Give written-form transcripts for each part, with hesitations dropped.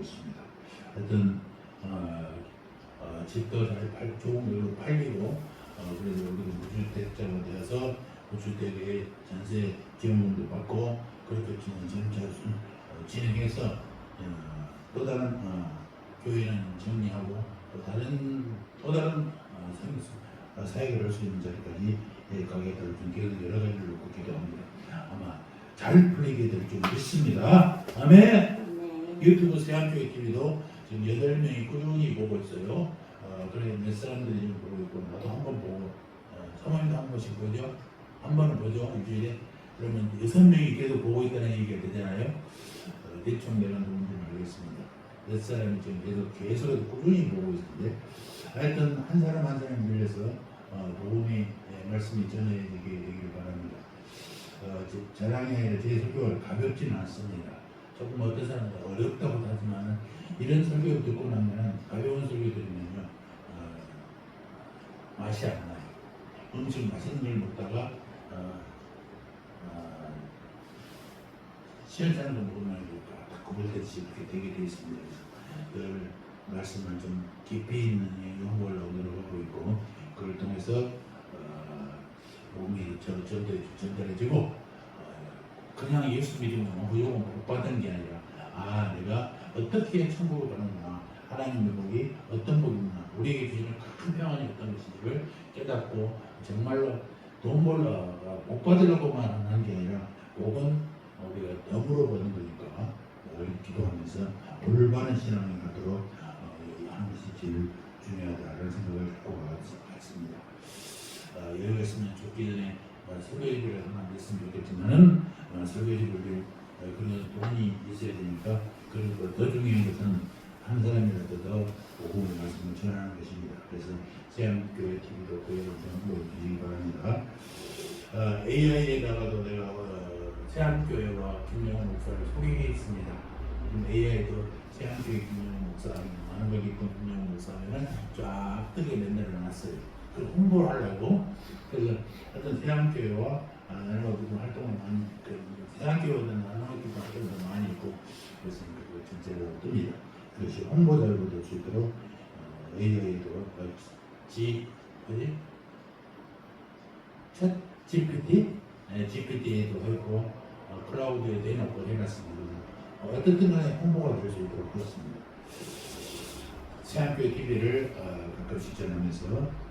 있습니다. 하여튼 집도 잘 좋은 걸로 팔리고 그래서 우리도 무주택자가 되어서 무주택의 전세 지원금도 받고 그렇게 점차 진행해서 또 다른 교회는 정리하고 또 다른 사역을 할 수 있는 자리까지 가게 될 계속 여러 가지를 놓고 기도합니다. 아마 잘 풀리게 될 줄 믿습니다. 아멘. 유튜브 세안교회 TV도 지금 8명이 꾸준히 보고 있어요. 그래 몇 사람들이 지금 보고 있고 나도 한번 보고 사모님도 한 번씩 보죠. 한 번은 보죠 일주일에. 그러면 6명이 계속 보고 있다는 얘기가 되잖아요. 대충 내가 누군지 알겠습니다. 몇 사람이 지금 계속 꾸준히 보고 있는데 하여튼 한 사람 한 사람 빌려서 복음의 말씀이 전해지기를 바랍니다. 자랑이 아니라 제 설교가 가볍지는 않습니다. 조금 어떤 사람은 어렵다고 하지만 이런 설교 듣고 나면 가벼운 설교 들으면요 맛이 안 나요. 음식 맛있는 걸 먹다가 시원찮은 거 먹으면 구불듯이 이렇게 되게 되어 있습니다. 그 말씀을 좀 깊이 있는 연구를 노력하고 있고 그걸 통해서 몸이 전달해지고 그냥 예수 믿으면 무조건 복 받는 게 아니라 내가 어떻게 천국을 가는구나 하나님의 복이 어떤 복이구나 우리에게 주시는 큰 평안이 어떤 것인지를 깨닫고 정말로 돈 벌러 복 받으려고만 하는 게 아니라 복은 우리가 덤으로 버는 거니까 기도하면서 올바른 신앙을 갖도록 하는 것이 제일 중요하다는 생각을 갖고 갔습니다. 여기가 있으면 죽기 전에 설교집을 하나 냈으면 좋겠지만은 설교집을 그런 돈이 있어야 되니까 그리고 더 중요한 것은 한 사람이라도 더 복음의 말씀을 전하는 것입니다. 그래서 세안교회 TV도 그에 대해서 한번 주시기 바랍니다. AI에다가도 내가 세안교회와 김영훈 목사를 소개해 있습니다. 지금 AI도 세안교회 김영훈 목사, 많은 걸 입은 김영훈 목사는 쫙 뜨게 맨날 놨어요. 그 홍보를 하려고. 그래서 어떤 세안교회와 나눠주고 활동을 많이, 세안교회는 나눠주고 활동도 많이 있고, 그래서 그 전체로 뜹니다. 그것이 홍보자료도 될 수 있도록 AI도 GPT에도 하고 클라우드에 내놓고 해놨습니다. 어떻든 간에 홍보가 될 수 있도록 그렇습니다. 세안교회 TV를 가끔씩 전하면서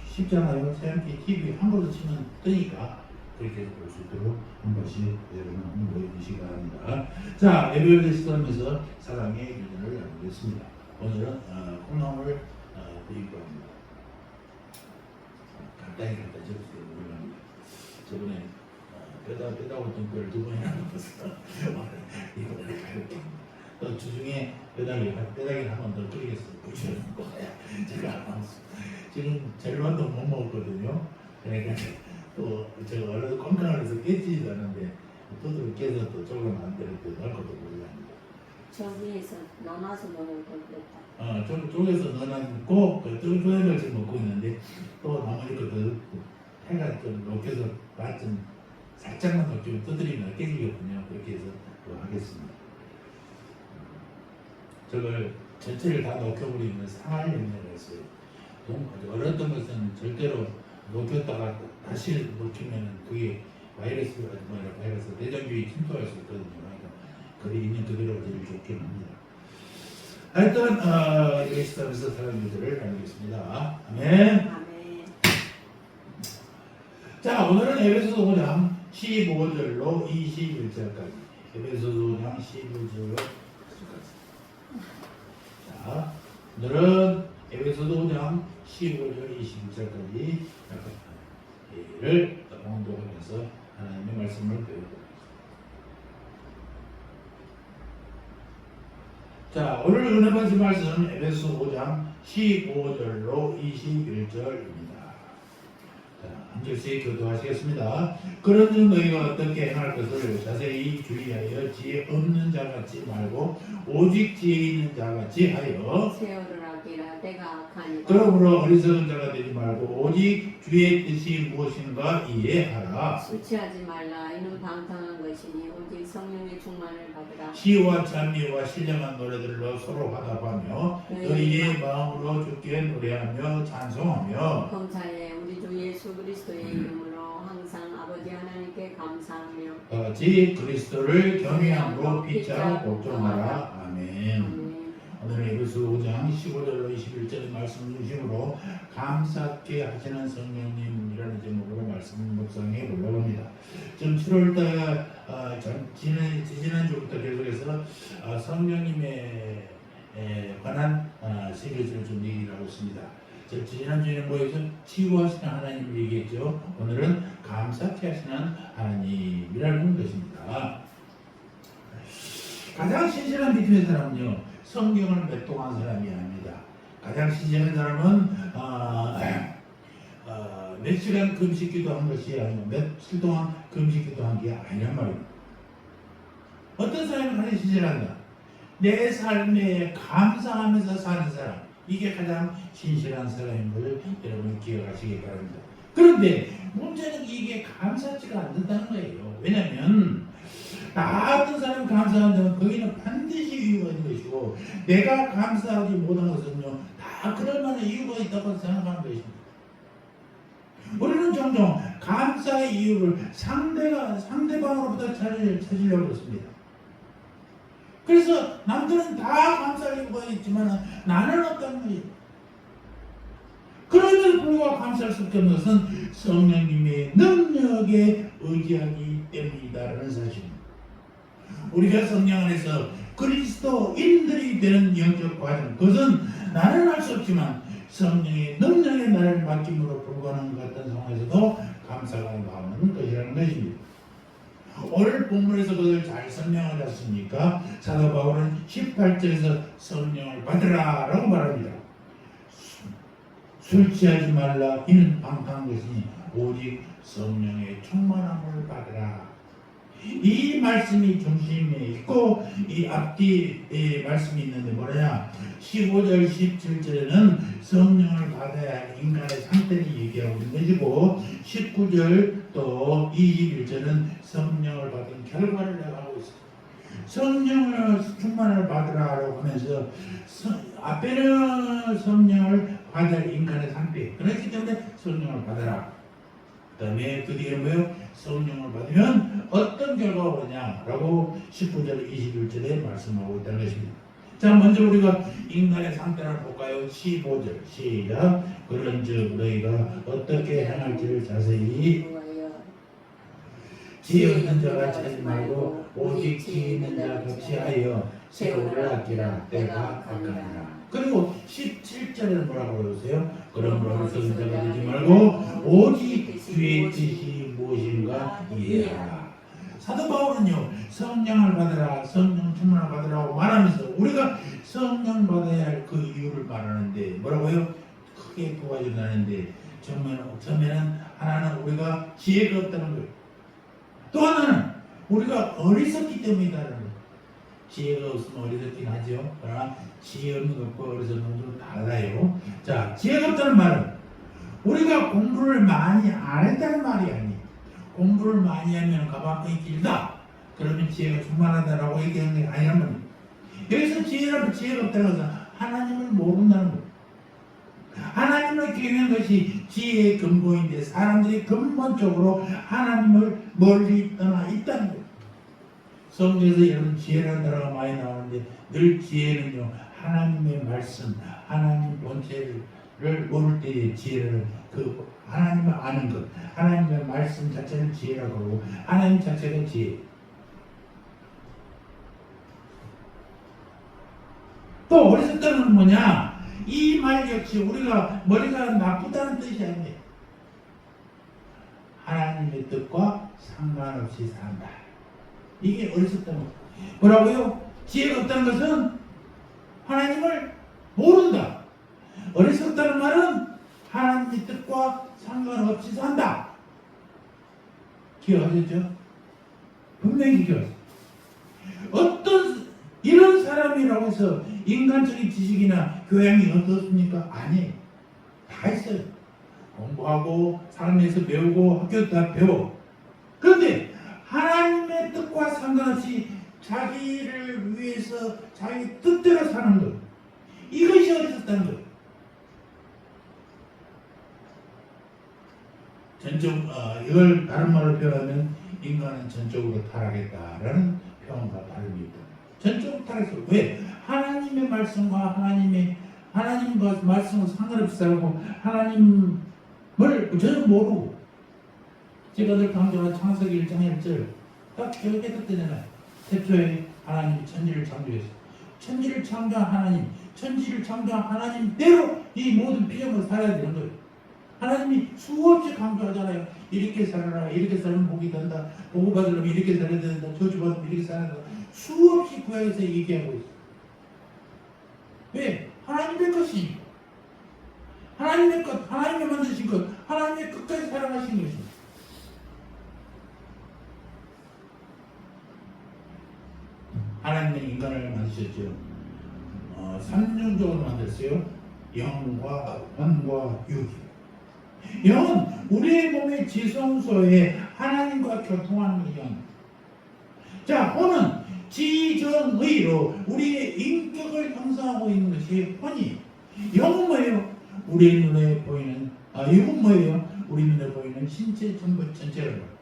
쉽잖아요. 세안교회 TV 한글로 치면 뜨니까 그렇게 볼 수 있도록 한 번씩 여러분 홍보해 주시기 바랍니다. 자, 예배를 시작하면서 사랑의 기도를 나누겠습니다. 오늘은 콩나물 드리고 합니다. 간단히 적으세요. 올라갑니다. 저번에 뼈다고 등뼈를 2번 해야 먹었어. 이거 가볍게. 또 주중에 뼈다귀를 한 번 더 끓이겠어요. 부추를 먹어야 제가 지금 절반도 못 먹었거든요. 그러니까 또 제가 원래도 건강을 해서 깨지지도 않는데 또 깨서 또 조금 안 때릴 때 넣을 것도 모르겠습니다. 저기에서 넣어놔서 먹을 걸 그랬다. 쪽에서 넣어놨고 쫄쫄이를 지금 먹고 있는데 또 나머지 것도 해가 좀 녹여서 맛 좀 살짝만 더 좀 두드리면 깨지거든요. 그렇게 해서 또 하겠습니다. 저걸 전체를 다 녹여버리면 상할 염려가 있어요. 어렸던 것은 절대로 녹였다가 다시 녹이면 그게 바이러스가 아니라 바이러스 내장균이 침투할 수 있거든요. 그러니까 그게 있는 그대로가 제일 좋긴 합니다. 하여튼 여기 시작해서 사랑 유들을 나누겠습니다. 아멘. 아멘. 자, 오늘은 에베소서 5장 15절로 21절까지 에베소서 5장 15절로 21절까지 자, 오늘은 에베소서 5장 15절 21절까지 를 공독하면서 하나님의 말씀을 배우도록 하겠습니다. 자, 오늘 은혜 받으실 말씀 에베소 5장 15절로 21절입니다. 자, 한 절씩 교도하시겠습니다. 그런 중 너희가 어떻게 행할 것을 자세히 주의하여 지혜 없는 자 같이 말고 오직 지혜 있는 자 같이 하여 세월을 하게 아끼라 때가 악하니라. 그러므로 어리석은 자가 되지 말고 오직 주의 뜻이 무엇인가 이해하라. 술 취하지 말라. 이는 방탕한 것이니 오직 성령의 충만을 받으라. 시와 찬미와 신령한 노래들로 서로 화답하며 너희의 마음으로 주께 노래하며 찬송하며 범사에 우리 주 예수 그리스도의 이름으로 항상 아버지 하나님께 감사하며 같이 그리스도를 경외함으로 피차 복종하라. 아멘. 아멘. 오늘 에베소 5장 15절로 21절의 말씀 중심으로 감사케 하시는 성령님이라는 제목으로 말씀 묵상해 보려고 합니다. 지금 7월달 지난주부터 계속해서 성령님에 관한 시리즈를 좀 얘기를 하고 있습니다. 지난주에는 뭐였죠? 치유하시는 하나님을 얘기했죠. 오늘은 감사케 하시는 하나님이라는 것입니다. 가장 신실한 믿음의 사람은요, 성경을 몇 동안 사람이 아닙니다. 가장 신실한 사람은 몇 시간 금식기도 한 것이 아니고 며칠 동안 금식기도 한 게 아니란 말입니다. 어떤 사람이 가장 신실한가? 내 삶에 감사하면서 사는 사람, 이게 가장 신실한 사람인 걸 여러분 기억하시기 바랍니다. 그런데 문제는 이게 감사치가 않는다는 거예요. 왜냐하면 나 같은 사람이 감사한다면 거기는 반드시 이유가 있는 것이고, 내가 감사하지 못한 것은요 다 그럴 만한 이유가 있다고 생각하는 것입니다. 우리는 종종 감사의 이유를 상대방으로부터 찾으려고 했습니다. 그래서 남들은 다 감사할 이유가 있지만 나는 없다는 거예요. 그럼에도 불구하고 감사할 수밖에 없는 것은 성령님의 능력에 의지하기 때문이다라는 사실입니다. 우리가 성령 안에서 그리스도인들이 되는 영적 과정, 그것은 나는 할 수 없지만 성령의 능력에 나를 맡김으로 불과한 것 같은 상황에서도 감사가 나오는 것이라는 것입니다. 오늘 본문에서 그것을 잘 설명하지 않습니까? 사도 바울은 18절에서 성령을 받으라 라고 말합니다. 술 취하지 말라. 이는 방탕한 것이니 오직 성령의 충만함을 받으라. 이 말씀이 중심에 있고 이 앞뒤에 말씀이 있는데 뭐냐, 15절 17절에는 성령을 받아야 할 인간의 상태를 얘기하고 있는 것이고 19절 또 21절은 성령을 받은 결과를 하고 있습니다. 성령을 충만을 받으라고 하면서 앞에는 성령을 받아야 할 인간의 상태, 그렇기 때문에 성령을 받아라. 그 다음에 그 뒤에 뭐예요? 성령을 받으면 어떤 결과가 오냐라고 19절 21절에 말씀하고 있다는 것입니다. 자, 먼저 우리가 인간의 상태를 볼까요? 15절 시작. 그런즉 너희가 어떻게 행할지를 자세히 지혜 없는 자가 찾지 말고 오직 지혜 있는 자 같이 하여 세월을 아끼라. 때가 가까이라. 그리고 17절에는 뭐라고 그러세요? 그러므로 어리석은 자가 되지 말고 오직 주의 뜻이 무엇인가 이해하라. 사도 바울은요, 성령을 받으라, 성령 충만을 받으라고 말하면서 우리가 성령 받아야 할 그 이유를 말하는데 뭐라고요? 크게 두 가지로 나는데 처음에는 하나는 우리가 지혜가 없다는 거예요. 또 하나는 우리가 어리석기 때문이다라는 거예요. 지혜가 없으면 어리석긴 하죠. 그러나 지혜 없는 것과 어리석은 건 좀 달라요. 자, 지혜가 없다는 말은 우리가 공부를 많이 안 했다는 말이 아니에요. 공부를 많이 하면 가방끈이 길다. 그러면 지혜가 충만하다라고 얘기하는 게 아니란 말이에요. 여기서 지혜가 없다는 것은 하나님을 모른다는 거예요. 하나님을 경외하는 것이 지혜의 근본인데 사람들이 근본적으로 하나님을 멀리 떠나 있다는 거예요. 성경에서 여러분 지혜라는 단어가 많이 나오는데 늘 지혜는요, 하나님의 말씀, 하나님 본체를 모를 때의 지혜를 그 하나님을 아는 것, 하나님의 말씀 자체를 지혜라고 하고 하나님 자체가 지혜. 또 어리석다는 건 뭐냐? 이 말 역시 우리가 머리가 나쁘다는 뜻이 아니에요. 하나님의 뜻과 상관없이 산다. 이게 어리석다는 거예요. 뭐라고요? 지혜가 없다는 것은 하나님을 모른다. 어리석다는 말은 하나님의 뜻과 상관없이 산다. 기억하셨죠? 분명히 기억하세요. 어떤 이런 사람이라고 해서 인간적인 지식이나 교양이 어떻습니까? 아니에요. 다 있어요. 공부하고 사람에서 배우고 학교도 다 배워. 그런데 하나님의 뜻과 상관없이 자기를 위해서 자기 뜻대로 사는 것, 이것이 어리석다는 거예요. 이걸 다른 말로 표현하면 인간은 전적으로 타락했다라는 표현과 다름이 있다. 전적으로 타락했어. 왜? 하나님의 말씀과 하나님과 말씀을 상관없이 살고 하나님을 전혀 모르고, 제가 늘 강조한 창세기 1장 1절 딱 깨닫잖아요. 태초에 하나님이 천지를 창조했어. 천지를 창조한 하나님, 천지를 창조한 하나님대로 이 모든 피조물을 살아야 되는 거예요. 하나님이 수없이 강조하잖아요. 이렇게 살아라, 이렇게 살면 복이 된다, 복을 받으려면 이렇게 살아야 된다, 저주받으면 이렇게 살아야 된다. 수없이 구약에서 얘기하고 있어요. 왜? 하나님의 것이, 하나님의 것, 하나님이 만드신 것, 하나님의 끝까지 사랑하신 것입니다. 하나님은 인간을 만드셨죠. 3중적으로 만들었어요. 영과 혼과 육이요. 영은 우리의 몸의 지성소에 하나님과 교통하는 영. 자, 혼은 지정의로 우리의 인격을 형성하고 있는 것이 혼이. 영은 뭐예요? 우리 눈에 보이는, 육은 뭐예요? 우리 눈에 보이는 신체 전부 전체를.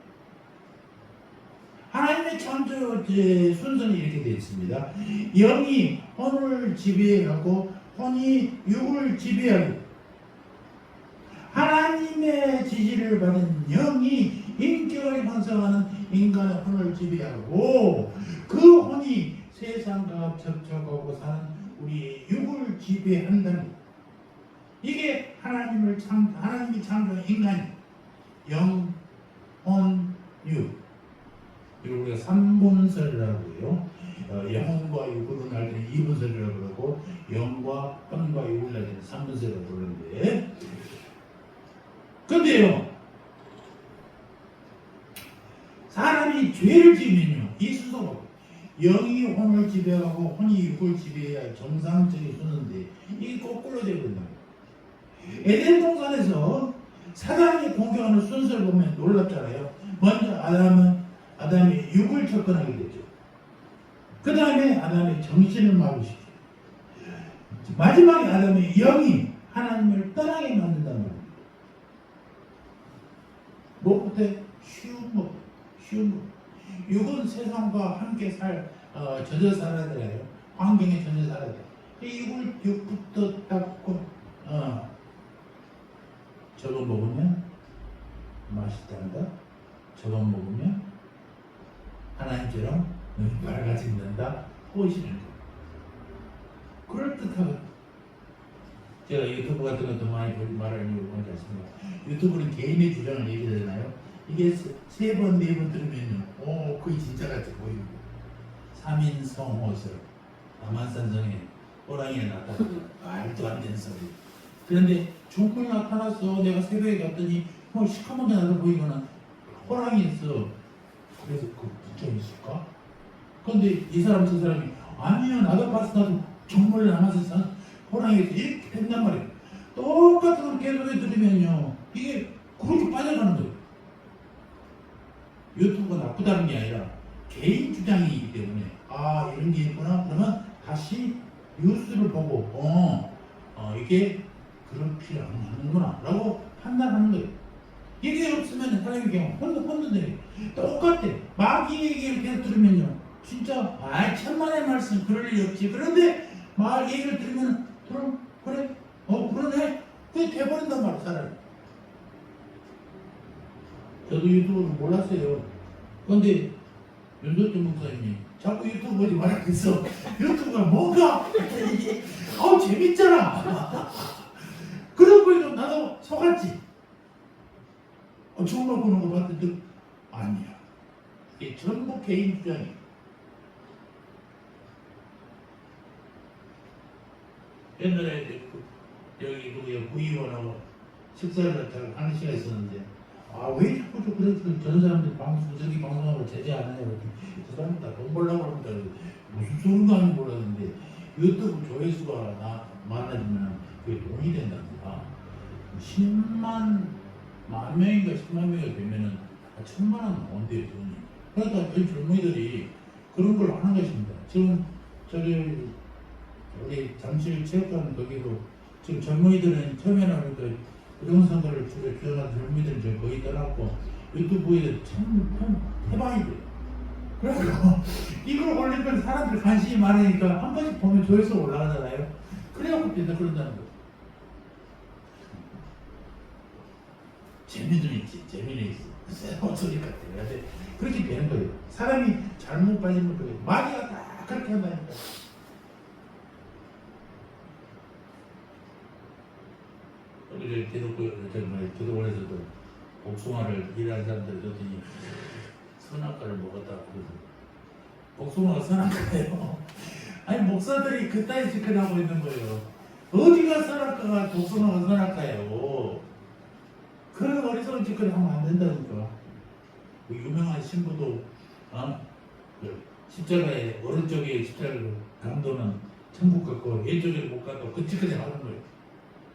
하나님의 창조 순서는 이렇게 되어 있습니다. 영이 혼을 지배하고 혼이 육을 지배하고, 하나님의 지시를 받은 영이 인격을 형성하는 인간의 혼을 지배하고, 그 혼이 세상과 접촉하고 사는 우리의 육을 지배한다는 것. 이게 하나님이 창조한 인간이 영, 혼, 육. 이걸 우리가 삼분설이라고 해요. 영혼과 육으로 날 때는 이분설이라고 그러고, 영과 혼과 육을 날 때는 삼분설이라고 그러는데, 근데요, 사람이 죄를 지으면요, 이 순서가 영이 혼을 지배하고 혼이 육을 지배해야 정상적인 순서인데 이게 거꾸로 되거든요. 에덴 동산에서 사단이 공격하는 순서를 보면 놀랍잖아요. 먼저 아담이 육을 접근하게 되죠. 그 다음에 아담의 정신을 마구시죠. 마지막에 아담의 영이 하나님을 떠나게 만든단 말이에요. 무엇부터? 쉬운 것. 육은 세상과 함께 젖어 살아야 돼요. 환경에 젖어 살아야 돼요. 이 육부터 닦고, 저거 먹으면 맛있단다. 저거 먹으면 하나님처럼 눈이 밝아진단다. 보이시는 거. 그럴듯하거든. 제가 유튜브 같은 것도 많이 말하는 이유가 뭔지 아십니까? 유튜브는 개인의 주장을 얘기하잖아요. 이게 세 번, 네 번 들으면요, 그게 진짜 같이 보이고. 3인 성호설, 남한산성에 호랑이가 나타나, 말도 안 되는 소리. 그런데 정말 나타났어. 내가 새벽에 갔더니 시커멓게 나서 보이거나 호랑이 있어. 그래서 붙여 있을까? 근데 이 사람 저 사람이 아니야, 나도 봤어. 나도 정말 남한산성 호랑이에서 이렇게 된단 말이에요. 똑같은 걸 계속해 들으면요, 이게 그렇게 빠져가는 거예요. 유튜브가 나쁘다는 게 아니라 개인 주장이기 때문에 이런 게 있구나. 그러면 다시 뉴스를 보고 이게 그렇게 않는구나 라고 판단하는 거예요. 이게 없으면 사람의 경우 혼돈되네. 똑같아. 마귀 얘기를 계속 들으면요, 진짜 천만의 말씀 그럴 일이 없지. 그런데 말 얘기를 들으면 그래? 그러네? 그게 돼버린단 말이야, 사람이. 저도 유튜브를 몰랐어요. 그런데 윤석준 목사님이 자꾸 유튜브 보지 말라겠어. 유튜브가 뭔가 재밌잖아. 그런 거에도 나도 속았지. 정말 그런 거 봤는데 아니야. 이게 전부 개인 주장이야. 옛날에 여기 구의원하고 식사를 하는 시간이 있었는데 왜 자꾸 저런 사람들 저기 방송하고 제재 안 해요? 저 사람 다돈 벌려고 합니다. 무슨 소리도 안 몰랐는데 유튜브 조회수가 많아지면 그게 돈이 된답니다. 10만 명인가 10만 명이 되면은 1,000만 원 나온대요, 돈이. 그러니까 이 젊은이들이 그런 걸 하는 것입니다. 지금 저기 우리 잠실 체육관 거기도 지금 젊은이들은 처음에는 그 부동산거를 주로 기억하는 젊은이들은 지금 거의 떠났고 유튜브에 참 해봐야 돼요. 그래서 이걸 올리면 사람들 관심이 많으니까 한 번씩 보면 조회수 올라가잖아요. 그래갖고 된다 그런다는 거예요. 재미는 있지, 재미는 있어. 새로운 소리 같아. 근데 그렇게 되는 거예요. 사람이 잘못 빠지면 그래요. 마귀가 다 그렇게 한다니까. 우리 기도원에서도 복숭아를 일하는 사람들 줬더니 선악과를 먹었다고 그러고 복숭아가 선악과예요. 아니 목사들이 그따위 짓거리하고 있는 거예요. 어디가 선악과가 복숭아가 선악과예요. 그런 어리석은 짓거리 하면 안 된다니까. 그 유명한 신부도 그 십자가에 오른쪽에 십자가를 강도는 천국 갔고 왼쪽에 못 갔고 그 짓거리 하는 거예요.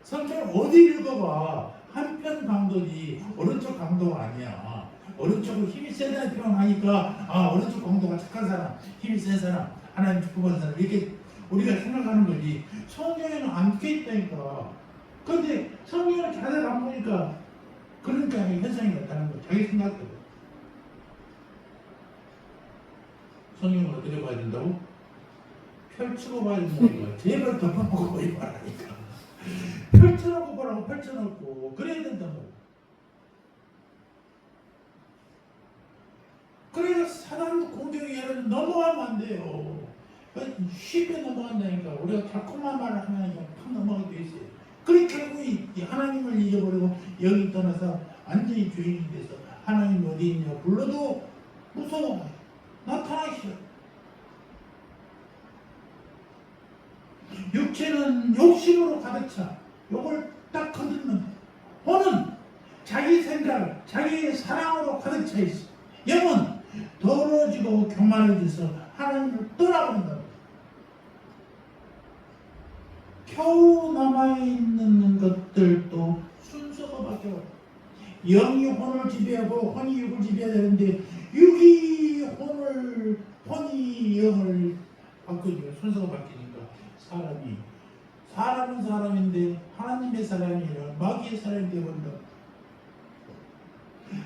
성경 어디 읽어봐. 한편 강도지 오른쪽 강도가 아니야. 오른쪽으로 힘이 센 사람이 필요하니까 오른쪽 강도가 착한 사람, 힘이 센 사람, 하나님 축복받은 사람 이렇게 우리가 생각하는 거지. 성경에는 안 껴있다니까. 근데 성경을 자세히 안 보니까 그러니까 현상이 나타나는 거야. 자기 생각대로. 성경을 어떻게 봐야 된다고? 펼치고 봐야 된다니까. 제발 덮어놓고 보지 말라니까. 펼쳐놓고 보라고 펼쳐놓고 그래야 된단 말이야. 그래서 사람 공격이 예를 넘어가면 안 돼요. 쉽게 넘어간다니까. 우리가 자꾸만 말을 하면 팍 넘어가게 돼 있어요. 그러니까 결국 이 하나님을 잊어버리고 여기 떠나서 완전히 주인이 돼서 하나님 어디 있냐 불러도 무서워. 나타나기 싫어. 육체는 욕심으로 가득 차. 요걸 딱 거두면 혼은 자기 생각, 자기 사랑으로 가득 차 있어. 영은 더러워지고 교만해져서 하나님을 떠나버린다. 겨우 남아있는 것들도 순서가 바뀌어. 영이 혼을 지배하고 혼이 육을 지배해야 되는데 육이 혼이 영을 바꾸죠. 순서가 바뀌니까 사람은 사람인데 하나님의 사람이 아니라 마귀의 사람이 되어버린다.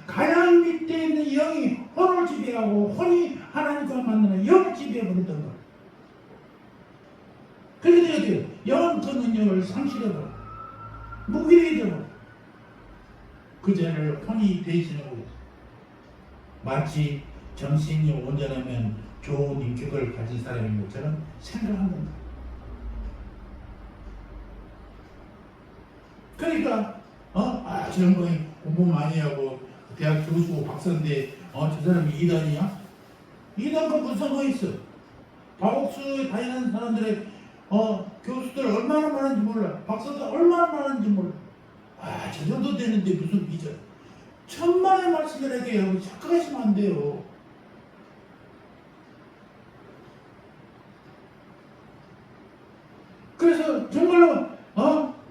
가장 밑에 있는 영이 혼을 지배하고 혼이 하나님과 만나는 영을 지배해버린다는 거야. 그래서 어떻게 영은 그 능력을 상실해버려. 무기력해져버려. 그 죄를 혼이 대신하고 있어. 마치 정신이 온전하면 좋은 인격을 가진 사람인 것처럼 생각한다. 그러니까 저런 거에 공부 많이 하고 대학 교수고 박사인데 저 사람이 이단이야? 이단과 무슨 상관이 있어? 다옥수에 다니는 사람들의 교수들 얼마나 많은지 몰라. 박사들 얼마나 많은지 몰라. 저 정도 되는데 무슨 비전? 천만의 말씀을 하게 하고 착각하시면 안 돼요. 그래서 정말로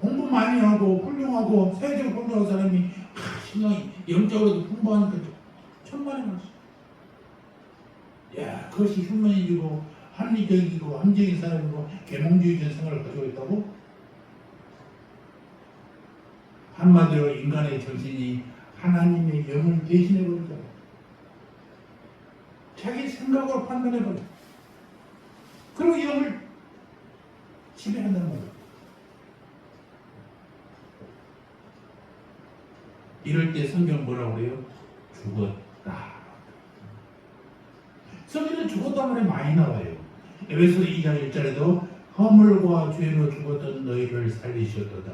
공부 많이 하고 훌륭하고 사회적으로 훌륭한 사람이 신앙이 영적으로도 풍부하니까 천만의 말씀. 야, 그것이 휴머니즘이고 합리적이고 합리적인 사람이고 계몽주의적인 생각을 가지고 있다고? 한마디로 인간의 정신이 하나님의 영을 대신해버린다. 자기 생각으로 판단해버려. 그리고 영을 지배한다는 거예요. 이럴 때 성경 뭐라고 그래요? 죽었다. 성경은 죽었다 말이 많이 나와요. 에베소 2장 1절에도 허물과 죄로 죽었던 너희를 살리셨도다.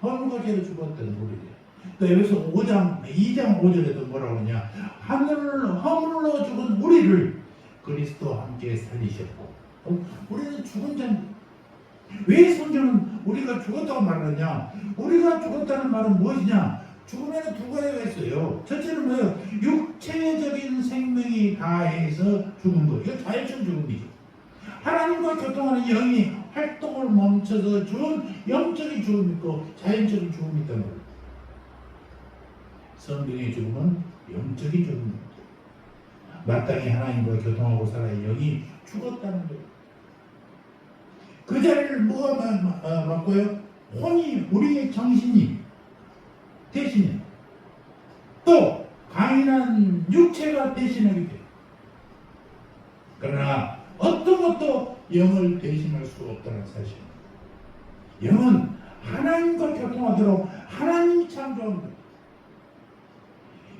허물과 죄로 죽었던 우리들. 또 에베소 2장 5절에도 뭐라고 하냐? 허물로 죽은 우리를 그리스도와 함께 살리셨고. 우리는 죽은 자인데 왜 성경은 우리가 죽었다고 말하느냐? 우리가 죽었다는 말은 무엇이냐? 죽음에는 두 가지가 있어요. 첫째는 뭐예요? 육체적인 생명이 다해서 죽은 거. 이거 자연적 죽음이죠. 하나님과 교통하는 영이 활동을 멈춰서 죽은 영적인 죽음이 있고 자연적인 죽음이 있다는 거예요. 성령의 죽음은 영적인 죽음입니다. 마땅히 하나님과 교통하고 살아야 영이 죽었다는 거예요. 그 자리를 뭐가 맡고요? 혼이, 우리의 정신이 대신해. 또 강인한 육체가 대신하게 돼요. 그러나 어떤 것도 영을 대신할 수 없다는 사실. 영은 하나님과 교통하도록 하나님이 창조한 거예요.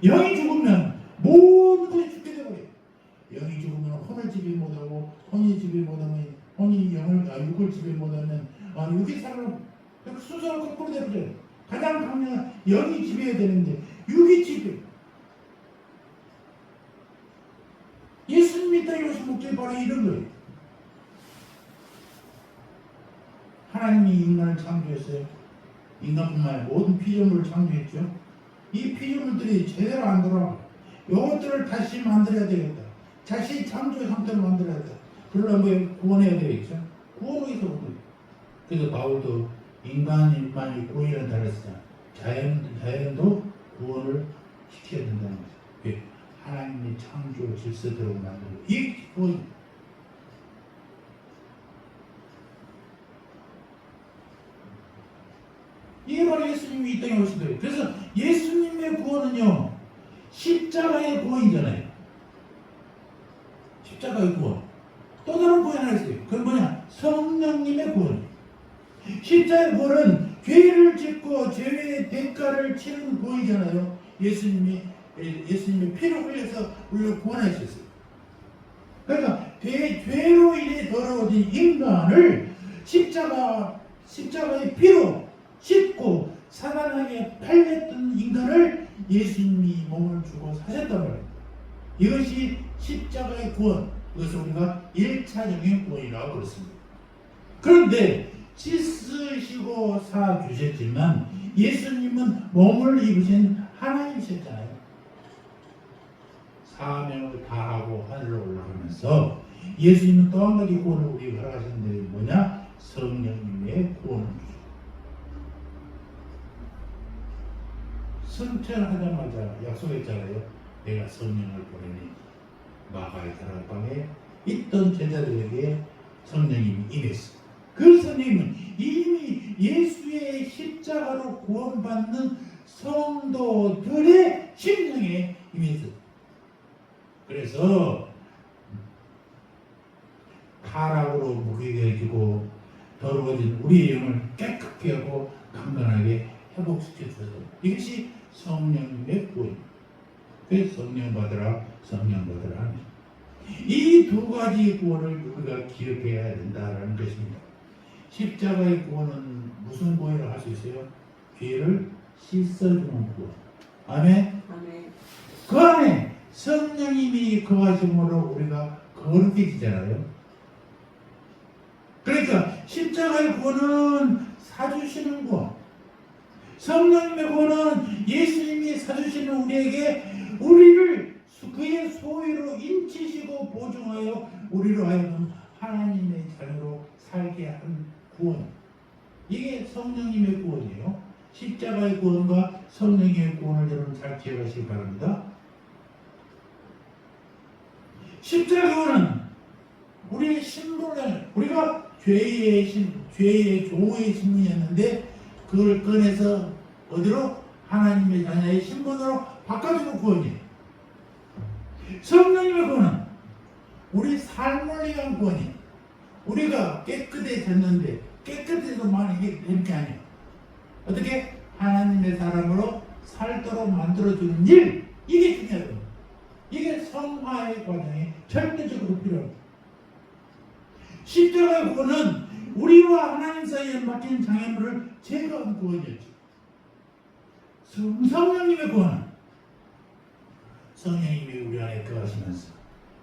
영이 죽으면 모든 것이 죽게 되어버려요. 영이 죽으면 혼을 지배 못하고, 혼이 지배 못하면, 혼이 육을 지배 못하면 육이 살아나고 순서가 거꾸로 되버려요. 가장 강력한 영이 지배해야 되는데 육이 지배. 예수님이 땅에 오신 목적이 바로 이런 거예요. 하나님이 인간을 창조했어요. 인간뿐만 아니라 모든 피조물을 창조했죠. 이 피조물들이 제대로 안 돌아가. 이것들을 다시 만들어야 되겠다. 다시 창조의 상태로 만들어야겠다. 그러려면 구원해야 되겠죠. 구원을 위해서 온 거예요. 그래서 바울도 인간만이 구원이라는 단어를 쓰잖아. 자연도 구원을 시켜야 된다는 거죠. 왜? 하나님의 창조 질서대로 만들고 이 구원. 이게 바로 예수님이 이 땅에 오신 거예요. 그래서 예수님의 구원은요, 십자가의 구원이잖아요. 십자가의 구원. 또 다른 구원 하나 있어요. 그건 뭐냐? 성령님의 구원. 십자가의 구원은 죄를 짓고 죄의 대가를 치는 구원이잖아요. 예수님의 피를 흘려서 우리를 구원하셨어요. 그러니까 죄로 인해 더러워진 인간을 십자가의 피로 씻고 살아나게 팔렸던 인간을 예수님이 몸을 주고 사셨단 말이에요. 이것이 십자가의 구원. 그것을 우리가 1차적인 구원이라고 그랬습니다. 그런데 씻으시고 사주셨지만 예수님은 몸을 입으신 하나님이셨잖아요. 사명을 다하고 하늘로 올라가면서 예수님은 또 한 가지 구원을 우리에게 허락하셨는데 뭐냐? 성령님의 구원을 주셨어요. 승천하자마자 약속했잖아요. 내가 성령을 보내니 마가의 다락방에 있던 제자들에게 성령님이 임했어. 그 성령님은 이미 예수의 십자가로 구원받는 성도들의 심령에 임했어. 그래서 타락으로 무게게 해주고 더러워진 우리의 영을 깨끗게 하고 강건하게 회복시켜 주셔서 이것이 성령님의 구원. 그래서 성령 받으라, 성령 받으라. 이 두 가지 구원을 우리가 기억해야 된다는 것입니다. 십자가의 구원은 무슨 구원이라고 할 수 있어요? 죄를 씻어주는 구원. 아멘. 아멘. 그 안에 성령님이 거하심으로 우리가 거룩해지잖아요. 그러니까 십자가의 구원은 사주시는 구원. 성령님의 구원은 예수님이 사주시는 우리에게 우리를 그의 소유로 인치시고 보증하여 우리로 하여금 하나님의 자녀로 살게 한 구원. 이게 성령님의 구원이에요. 십자가의 구원과 성령의 구원을 여러분 잘 기억하시기 바랍니다. 십자가의 구원은 우리의 신분을, 우리가 죄의 조의 신분이었는데 그걸 꺼내서 어디로? 하나님의 자녀의 신분으로 바꿔주는 구원이에요. 성령님의 구원은 우리 삶을 위한 구원이에요. 우리가 깨끗해졌는데 깨끗해서만 이게 되는 게 아니에요. 어떻게? 하나님의 사람으로 살도록 만들어주는 일, 이게 중요해요. 이게 성화의 과정에 절대적으로 필요합니다. 십자가의 구원은 우리와 하나님 사이에 막힌 장애물을 제거한 구원이었죠. 성령님의 구원은 성령님이 우리 안에 거하시면서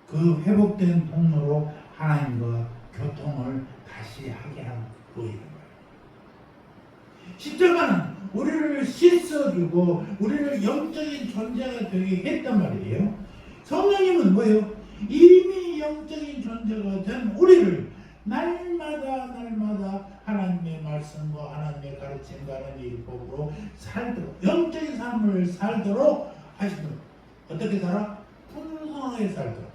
그 회복된 통로로 하나님과 교통을 다시 하게 한 구원이란 말이에요. 십자가는 우리를 씻어주고 우리를 영적인 존재가 되게 했단 말이에요. 성령님은 뭐예요? 이미 영적인 존재가 된 우리를 날마다 하나님의 말씀과 하나님의 가르침과 하나님의 율법으로 살도록 영적인 삶을 살도록 하시도록 어떻게 살아? 풍성하게 살도록.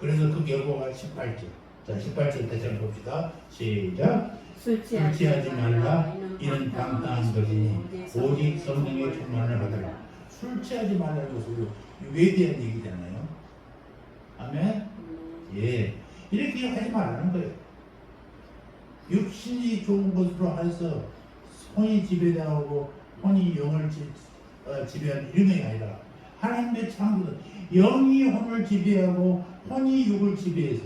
그래서 그 결과가 18절. 자, 18절 다시 한번 봅시다. 시작. 술 취하지 말라. 이는 방탕한 것이니 오직 성령의 충만을 받으라. 술 취하지 말라는 것은 왜 대한 얘기잖아요. 아멘. 예, 이렇게 하지 말라는 거예요. 육신이 좋은 것으로 해서 혼이 지배하고 혼이 영을 지배하는 이런 게 아니라 하나님의 창조는 영이 혼을 지배하고 혼이 육을 지배해서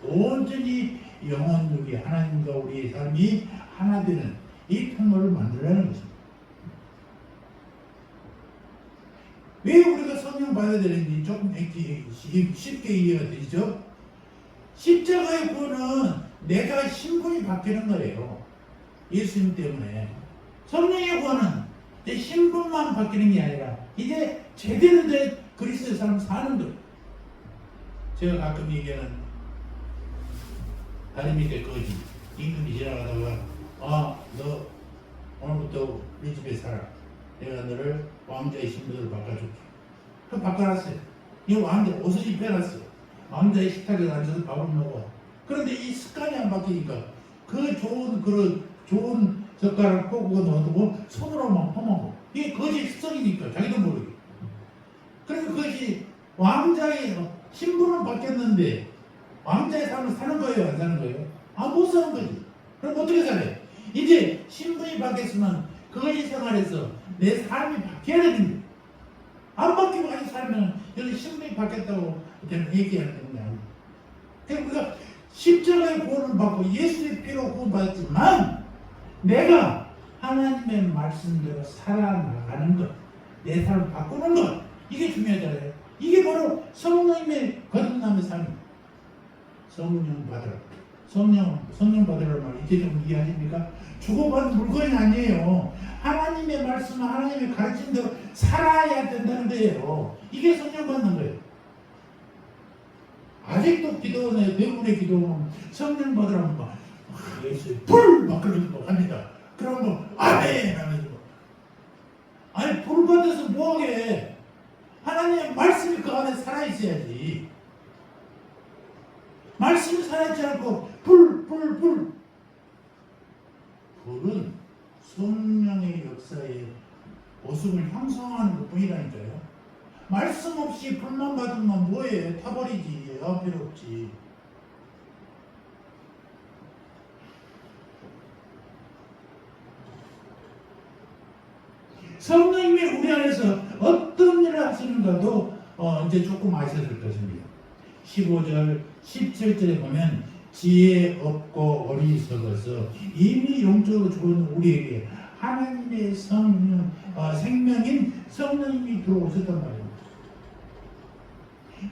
온전히 영혼 육이 하나님과 우리의 삶이 하나 되는 이 통로를 만들라는 것입니다. 왜 우리가 성령 받아야 되는지 조금 쉽게 이해가 되죠? 십자가의 구원은 내가 신분이 바뀌는 거예요. 예수님 때문에. 성령의 구원은 내 신분만 바뀌는 게 아니라 이제 제대로 된 그리스도의 삶을 사는 거예요. 제가 가끔 얘기하는 다리 밑에 거지 임금이 지나가다가 너 오늘부터 우리 집에 살아. 내가 너를 왕자의 신분으로 바꿔줄게. 그 바꿔놨어요. 이 왕자 옷을 빼놨어요. 왕자의 식탁에 앉아서 밥을 먹어. 그런데 이 습관이 안 바뀌니까 그 좋은 젓가락 꼬고 넣어두고 손으로만 퍼먹어. 이게 거짓 습성이니까 자기도 모르게. 그래서 그것이 왕자의 신분은 바뀌었는데 왕자의 삶을 사는 거예요, 안 사는 거예요? 못 사는 거지. 그럼 어떻게 살아요? 이제 신분이 바뀌었으면 거짓 생활에서 내 삶이 바뀌어야 되는 거예요. 안 바뀌고 아니 살면 여기 신분이 바뀌었다고 얘기하는 게 아니에요. 그러니까 우리가 십자가의 구원을 받고 예수의 피로 구원받았지만 내가 하나님의 말씀대로 살아나가는 것, 내 삶을 바꾸는 것, 이게 중요하잖아요. 이게 바로 성령님의 거듭남의 삶입니다. 성령 받으라. 성령 받으라는 말 이제 좀 이해하십니까? 주고받은 물건이 아니에요. 하나님의 말씀, 하나님의 가르침대로 살아야 된다는 거예요. 이게 성령 받는 거예요. 아직도 기도원에 대부분의 기도원 성령 받으라면 막 예수의 불 막 그러고 합니다. 그러면 뭐 아멘 하면서 아니 불 받아서 뭐하게? 하나님의 말씀이 그 안에 살아있어야지. 말씀이 살아있지 않고 불은 성령의 역사의 모습을 형성하는 것 뿐이라니까요. 말씀 없이 불만 받으면 뭐해? 타버리지. 필요 없지. 성령님이 우리 안에서 어떤 일을 하시는가도 이제 조금 아셨을 것입니다. 15절, 17절에 보면 지혜 없고 어리석어서 이미 영적으로 죽은 우리에게 하나님의 생명인 성령님이 들어오셨단 말이에요.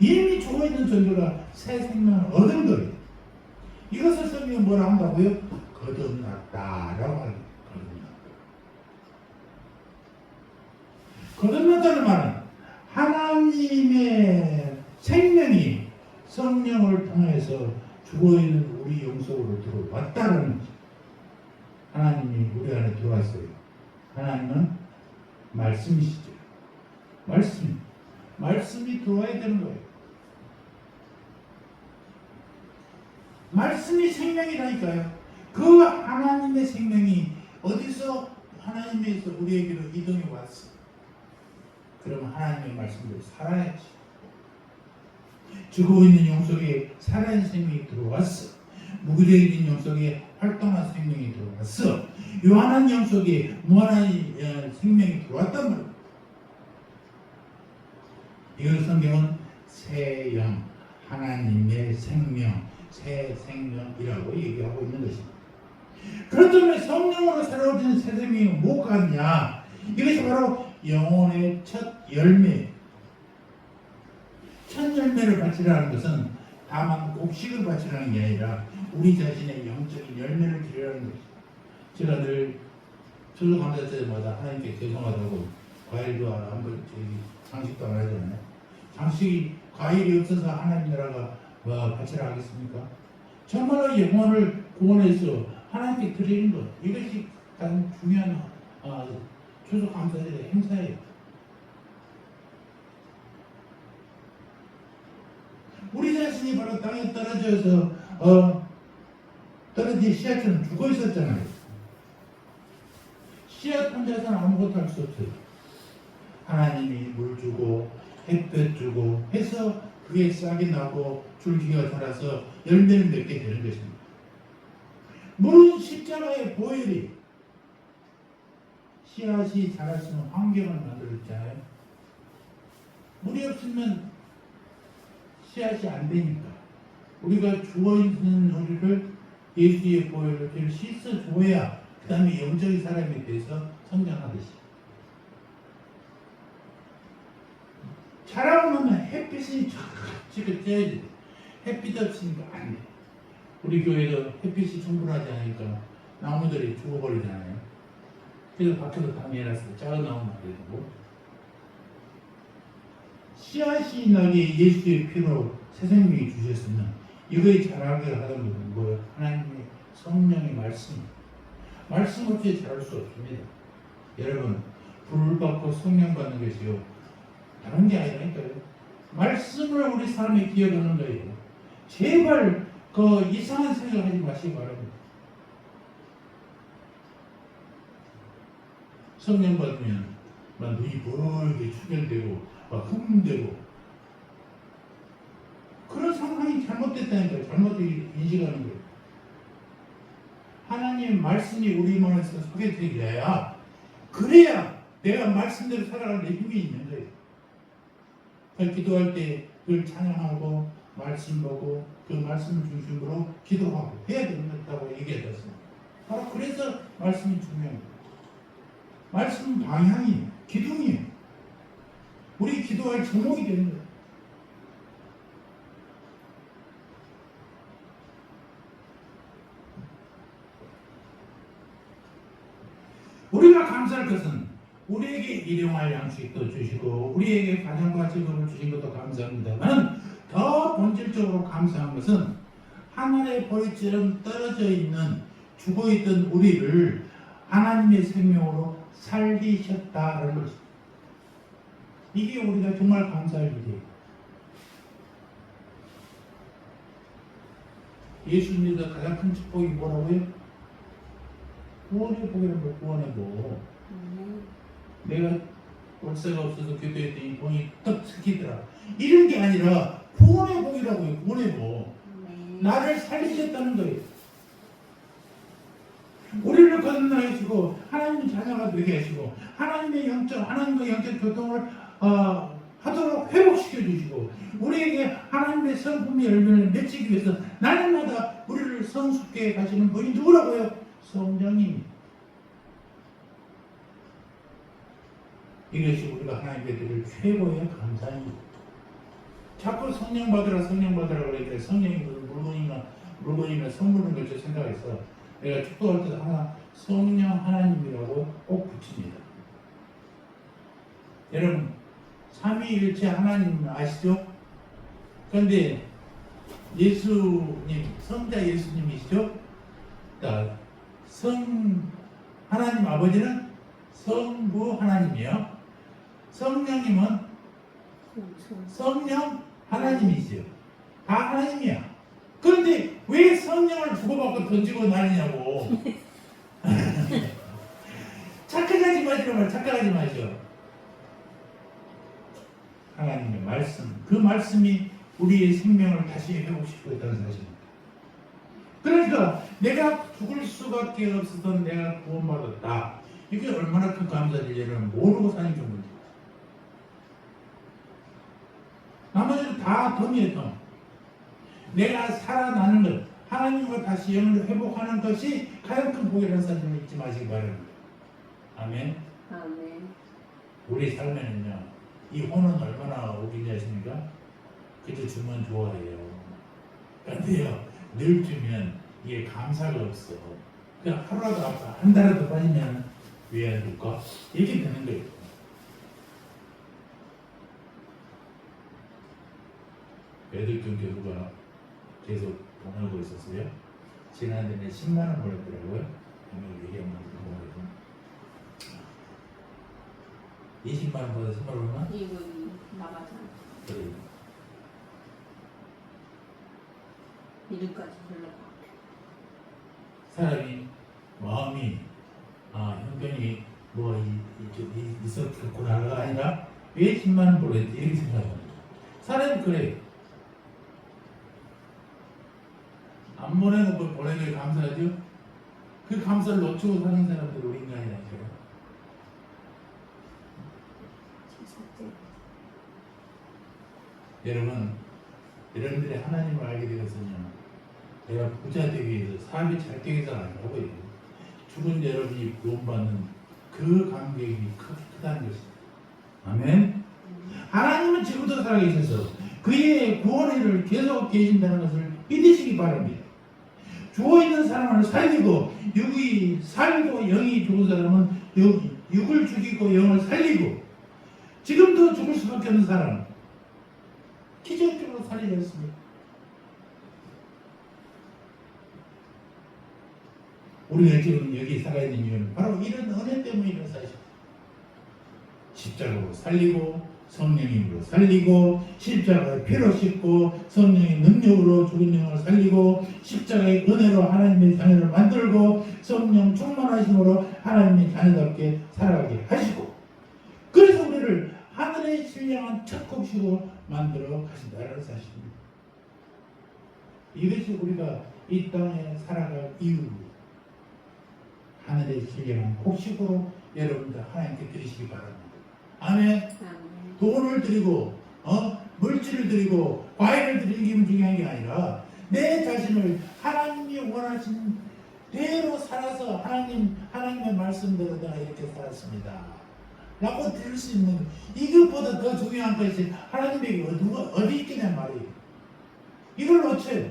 이미 죽어있는 존재가 새 생명을 얻은 거예요. 이것을 성경이 뭐라 한다고요? 거듭났다라고 하는 거듭났다는 말은 하나님의 생명이 성령을 통해서 죽어있는 우리 영속으로 들어왔다는 거죠. 하나님이 우리 안에 들어왔어요. 하나님은 말씀이시죠. 말씀이 들어와야 되는 거예요. 말씀이 생명이라니까요. 그 하나님의 생명이 어디서 하나님에서 우리에게로 이동해 왔어. 그럼 하나님의 말씀대로 살아야지. 죽어있는 영 속에 살아있는 생명이 들어왔어. 무기되어 있는 영 속에 활동한 생명이 들어왔어. 요한한 영 속에 무한한 생명이 들어왔단 말이야. 이걸 성경은 새 영, 하나님의 생명, 새 생명이라고 얘기하고 있는 것입니다. 그렇다면 성령으로 새로워진 새 생명이 뭐가 있냐? 이것이 바로 영혼의 첫 열매. 첫 열매를 바치라는 것은 다만 곡식을 바치라는 게 아니라 우리 자신의 영적인 열매를 드리라는 것입니다. 제가 늘 추수 감사 때마다 하나님께 죄송하다고 과일도 안 볼, 장식도 안 하잖아요. 장식이 과일이 없어서 하나님 나라가 바치라 하겠습니까? 정말로 영혼을 구원해서 하나님께 드리는 것, 이것이 가장 중요한 추수 감사절의 행사예요. 우리 자신이 바로 땅에 떨어져서 떨어진 씨앗처럼 죽어 있었잖아요. 씨앗 혼자서는 아무것도 할 수 없어요. 하나님이 물 주고 햇볕 주고 해서 그게 싹이 나고 줄기가 자라서 열매를 맺게 되는 것입니다. 물은 십자가의 보혈이 씨앗이 자랄 수 있는 환경을 만들었잖아요. 물이 없으면 씨앗이 안 되니까 우리가 죽어있는 우리를 예수의 보혈로 죄를 씻어줘야 그 다음에 영적인 사람이 돼서 성장하듯이. 자라고 나면 햇빛이 쫙 쬐야 돼. 햇빛 없으니까 안 돼. 우리 교회도 햇빛이 충분하지 않으니까 나무들이 죽어버리잖아요. 그래서 밖에서 방해해놨어요. 작은 나무만 되고. 씨앗이 나게 예수의 피로 새 생명이 주셨으면 이거에 자라게 하는 것은 뭐예요? 하나님의 성령의 말씀. 말씀 없이 자랄 수 없습니다. 여러분, 불을 받고 성령 받는 것이요. 다른 게 아니라니까요. 말씀을 우리 삶에 기억하는 거예요. 제발 그 이상한 생각하지 마시기 바랍니다. 성령 받으면 막 눈이 벌게 충혈되고 막 흠되고 그런 상황이 잘못됐다니까요. 잘못되게 인식하는 거예요. 하나님 말씀이 우리 마음에서 소개되어야 그래야 내가 말씀대로 살아가는 데 힘이 있는 거예요. 기도할 때 그걸 찬양하고 말씀 보고 그 말씀 중심으로 기도하고 해야 된다고 얘기했습니다. 바로 그래서 말씀이 중요합니다. 말씀은 방향이에요. 기둥이에요. 우리 기도할 제목이 되는 거예요. 우리가 감사할 것은 우리에게 일용할 양식도 주시고 우리에게 가정과 직업을 주신 것도 감사합니다만 더 본질적으로 감사한 것은 하늘의 벌처럼 떨어져 있는 죽어있던 우리를 하나님의 생명으로 살리셨다는 것입니다. 이게 우리가 정말 감사할 일이에요. 예수님께서 가장 큰 축복이 뭐라고요? 구원의 복이라는 거, 구원의 복. 내가 월세가 없어서 교도했더니 돈이 떡 스키더라. 이런 게 아니라 구원의 복이라고요. 구원의 복. 나를 살리셨다는 거예요. 우리를 거듭나시고 하나님의 자녀가 되게 하시고 하나님과 영적 교통을 하도록 회복시켜 주시고 우리에게 하나님의 성품의 열매를 맺히기 위해서 날마다 우리를 성숙해 가시는 분이 누구라고요? 성령님. 이것이 우리가 하나님께 드릴 최고의 감사입니다. 자꾸 성령 받으라 그러니까 성령이 무슨 물건이나 선물인 것을 생각해서 내가 축도할 때도 하나 성령 하나님이라고 꼭 붙입니다. 여러분 삼위일체 하나님 아시죠? 그런데 예수님 성자 예수님이시죠? 하나님 아버지는 성부 하나님이요. 성령님은 성령 하나님이시죠. 다 하나님이야. 그런데 왜 성령을 주고받고 던지고 다니냐고. 착각하지 마시라고 착각하지 마시오. 하나님의 말씀, 그 말씀이 우리의 생명을 다시 회복시키고 있다는 사실입니다. 그러니까 내가 죽을 수밖에 없었던 내가 구원받았다. 이게 얼마나 큰 감사일지를 모르고 사는 경우입니다. 나머지는 다 덤이에요, 덤. 내가 살아나는 것, 하나님과 다시 영을 회복하는 것이 가장 큰 복이라는 사실을 잊지 마시기 바랍니다. 아멘. 아멘. 우리 삶에는요, 이 혼은 얼마나 오긴지 아십니까? 그저 주면 좋아해요. 그런데요, 늘 주면 이게 감사가 없어. 그냥 하루라도 아파, 한 달이라도 빠지면 왜 안 될까? 이렇게 되는 거예요. 외들경 교수가 계속 보내고 있었어요. 지난해에 10만 원 벌었더라고요. 오늘 얘기하면 보내고 20만 원 벌어서 10만 원만? 이분 나가잖아. 그래. 이름까지 불러봐. 사람이 마음이 형편이 뭐 있었구나가 아니라 왜 10만 원 벌었지 이렇게 생각합니다. 사람이 그래요. 안 보내고 보내길 감사하죠. 그 감사를 놓치고 사는 사람들이 우리 인간이 아니에요. 여러분들이 하나님을 알게 되었으면 내가 부자 되기 위해서 삶이 잘 되기 위해서 아니라고요. 죽은 여러분이 구원받는 그 감격이 크다는 것입니다. 아멘. 하나님은 지금도 살아계셔서 그의 구원의 일을 계속 계신다는 것을 믿으시기 바랍니다. 죽어있는 사람을 살리고 육이 살고 영이 죽은 사람은 육을 죽이고 영을 살리고 지금도 죽을 수밖에 없는 사람 기적적으로 살리셨습니다. 우리가 지금 여기 살아있는 이유는 바로 이런 은혜 때문에 이런 사실입니다. 십자가로 살리고 성령님으로 살리고 십자가의 피로 씻고 성령의 능력으로 죽은 영을 살리고 십자가의 은혜로 하나님의 자녀를 만들고 성령 충만하심으로 하나님의 자녀답게 살아가게 하시고 그래서 우리를 하늘의 신령한 첫 곡식으로 만들어 가신다는 사실입니다. 이것이 우리가 이 땅에 살아갈 이유입니다. 하늘의 신령한 곡식으로 여러분들 하나님께 드리시기 바랍니다. 아멘. 돈을 드리고 물질을 드리고 과일을 드리는 게 중요한 게 아니라 내 자신을 하나님이 원하신 대로 살아서 하나님의 말씀대로 내가 이렇게 살았습니다 라고 드릴 수 있는 이것보다 더 중요한 것이 하나님에게 어디 있겠냐 말이에요. 이걸 놓쳐요.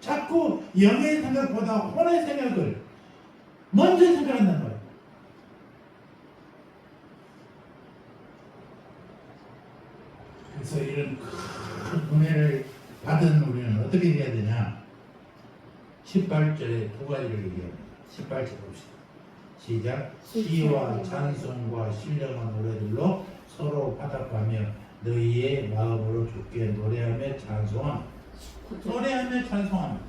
자꾸 영의 생각보다 혼의 생각을 먼저 생각한단 말이에요. 그래서 이런 큰 은혜를 받은 우리는 어떻게 해야 되냐? 18절에 두 가지를 얘기합니다. 18절 봅시다. 시작. 시와 찬송과 신령한 노래들로 서로 화답하며 너희의 마음으로 주께 노래하며 찬송함. 노래하며 찬송함.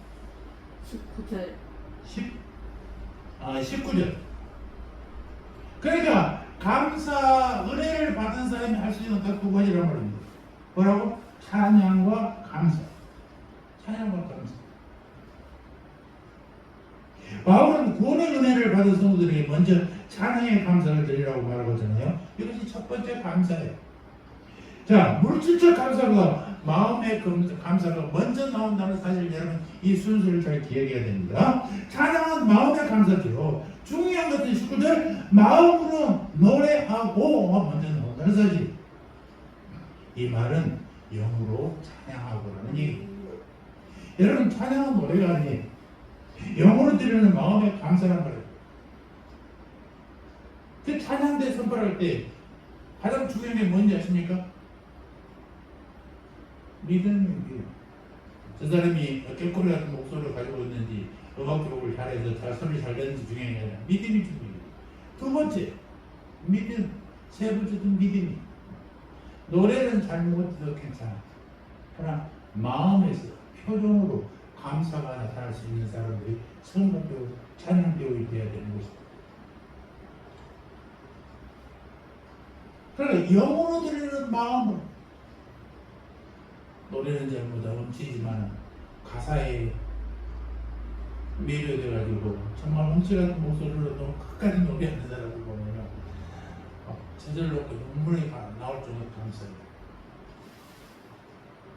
19절. 19절. 그러니까 감사, 은혜를 받은 사람이 할 수 있는 딱 두 가지란 말입니다. 뭐라고? 찬양과 감사. 찬양과 감사. 바울은 구원의 은혜를 받은 성도들에게 먼저 찬양의 감사를 드리라고 말하고 있잖아요. 이것이 첫 번째 감사예요. 자, 물질적 감사가 마음의 감사가 먼저 나온다는 사실 여러분 이 순서를 잘 기억해야 됩니다. 찬양은 마음의 감사죠. 중요한 것은 식구들 마음으로 노래하고 먼저 나온다는 사실. 이 말은 영으로 찬양하고라는 얘기입니다. 여러분 찬양은 노래가 아니에요. 영으로 드리는 마음의 감사란 말이에요. 그 찬양대 선포할 때 가장 중요한 게 뭔지 아십니까? 믿음이에요. 저 사람이 어떤 꼴 같은 목소리를 가지고 있는지 음악 교육을 잘해서 잘 소리 잘 내는지 중요한 게 아니라 믿음이 중요해요. 두 번째 믿음, 세 번째는 믿음이. 노래는 잘 못해도 괜찮아. 그러나 마음에서 표정으로 감사가 나타날 수 있는 사람들이 성경 배우, 찬양 배우이 되어야 되는 것입니다. 그러니까 영으로 드리는 마음으로 노래는 전부 다 훔치지만 가사에 매료돼가지고 정말 훔치 같은 목소리로 너무 끝까지 노래하는 사람을 보면 저절로 눈물이 나올 정도로 감사해요.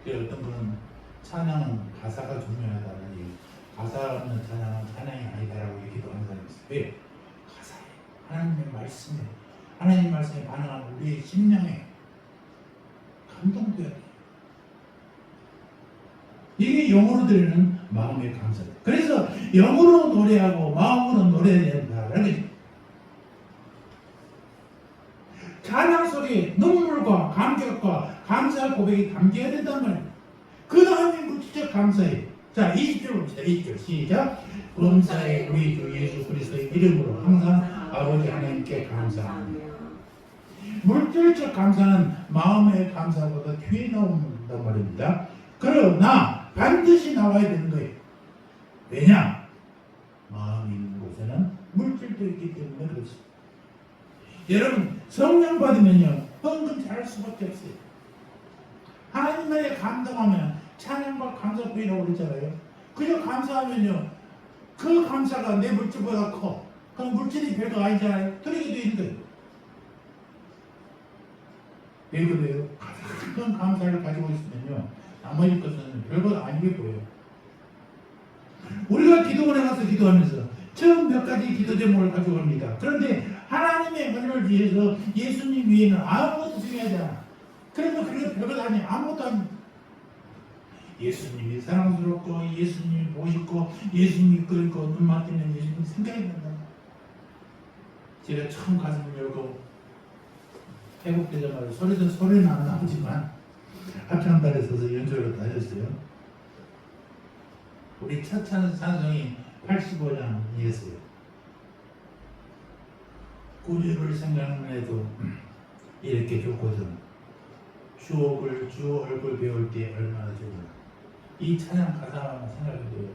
그래서 어떤 분은 찬양은 가사가 중요하다는 얘기, 가사 없는 찬양은 찬양이 아니다라고 얘기도 하는 사람이 있어요. 왜? 가사에, 하나님의 말씀에, 하나님 말씀에 반응하는 우리의 심령에 감동돼야 돼요. 이게 영으로 드리는 마음의 감사예요. 그래서 영으로 노래하고 마음으로 노래해야 된다라는 거죠. 찬양 속에 눈물과 감격과 감사 고백이 담겨야 된단 말이에요. 그 다음에 물질적 감사해. 자, 20절 봅시다. 20절 시작. 범사에 우리 주 예수 그리스도의 이름으로 항상 아버지 하나님께 감사합니다. 물질적 감사는 마음의 감사보다 뒤에 나온단 말입니다. 그러나 반드시 나와야 되는 거예요. 왜냐? 마음이 있는 곳에는 물질도 있기 때문에 그렇습니다. 여러분, 성령 받으면요 헌금 잘할 수밖에 없어요. 하나님 나라에 감동하면 찬양과 감사 부인하고 그러잖아요. 그저 감사하면요 그 감사가 내 물질보다 커. 그럼 물질이 별거 아니잖아요. 그렇게 돼 있는 거예요. 왜 그래요? 가장 큰 감사를 가지고 있으면요 나머지 것은 별거 아니게 보여요. 우리가 기도원에 가서 기도하면서 처음 몇 가지 기도 제목을 가지고 갑니다. 그런데 하나님의 은혜를 위해서 예수님 위에는 아무것도 중요하지 않아. 그래서 그게 별것 아니야. 아무것도 아니야. 예수님이 사랑스럽고 예수님이 멋있고 예수님이 끓고 눈 막히면 예수님 생각이 난다. 제가 처음 가슴을 열고 회복되자마자 소리는 안 나지만 합창단에 서서 연주를 다녔어요. 우리 첫 찬송이 85장이었어요. 구주를 생각만 해도 이렇게 좋거든. 추억을 주 얼굴 배울 때 얼마나 좋으나. 이 찬양 가사만 생각해도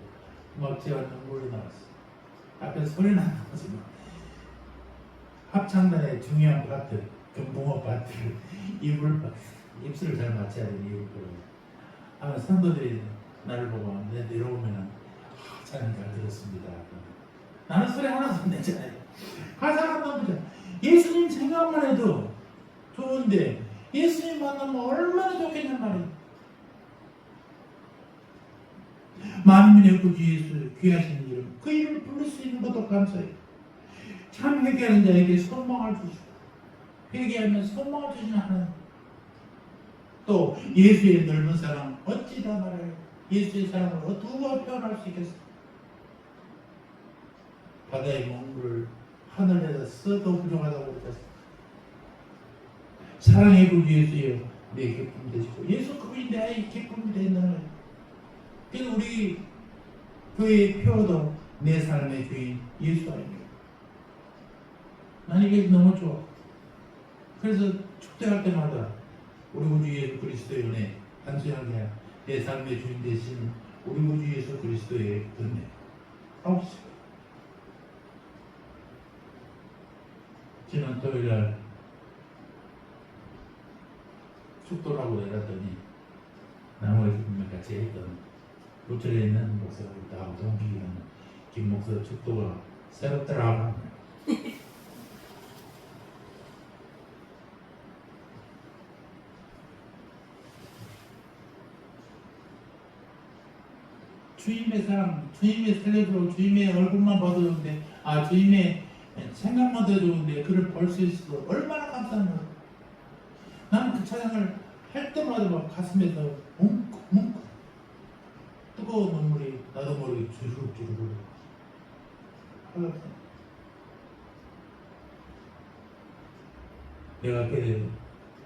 막 제가 눈물이 나왔어. 앞에 소리는 안 나오지만 합창단의 중요한 파트, 금붕어 파트를 입술을 잘 맞춰야 돼. 입을. 아마 성도들이 나를 보고 내려오면은 찬양 잘 들었습니다. 나는 소리 하나도 안 내잖아요. 가사가 나오죠. 예수님 생각만 해도 좋은데 예수님 만나면 얼마나 좋겠냔 말이에요. 만민의 구주 예수 귀하신 이름, 그 이름을 부를 수 있는 것도 감사해요. 참 회개하는 자에게 소망을 주시고 회개하면 소망을 주시는 하나님. 또 예수의 넓은 사랑 어찌 다 말해요. 예수의 사랑을 누가 표현할 수 있겠어. 바다의 먹물을 하늘에다 써도 부족하다고 그랬어요. 사랑의 구주 예수여 내 기쁨이 되시고 예수 그분이 내 기쁨이 된다는 거예요. 그래서 우리 교회의 표도 내 삶의 주인 예수 아닙니까? 난 이게 너무 좋아. 그래서 축제할 때마다 우리 구주 예수 그리스도의 은혜 단순하게 내 삶의 주인 되신 우리 구주 예수 그리스도의 은혜 하고 싶어요. 지난 토요일날 축도라고 내렸더니 나무에 같이 했던 부천에 있는 목사가 나하고 동기는 김 목사 축도가 새롭더라고. 주님의 사랑, 주님의 살려주고 주님의 얼굴만 봐도 좋은데 주님의 생각만 해도 좋은데 그를 볼 수 있어서 얼마나 감사합니다. 나는 그 찬양을 할 때마다 막 가슴에서 뭉클뭉클 뜨거운 눈물이 나도 모르게 주룩주룩 흘렀어. 내가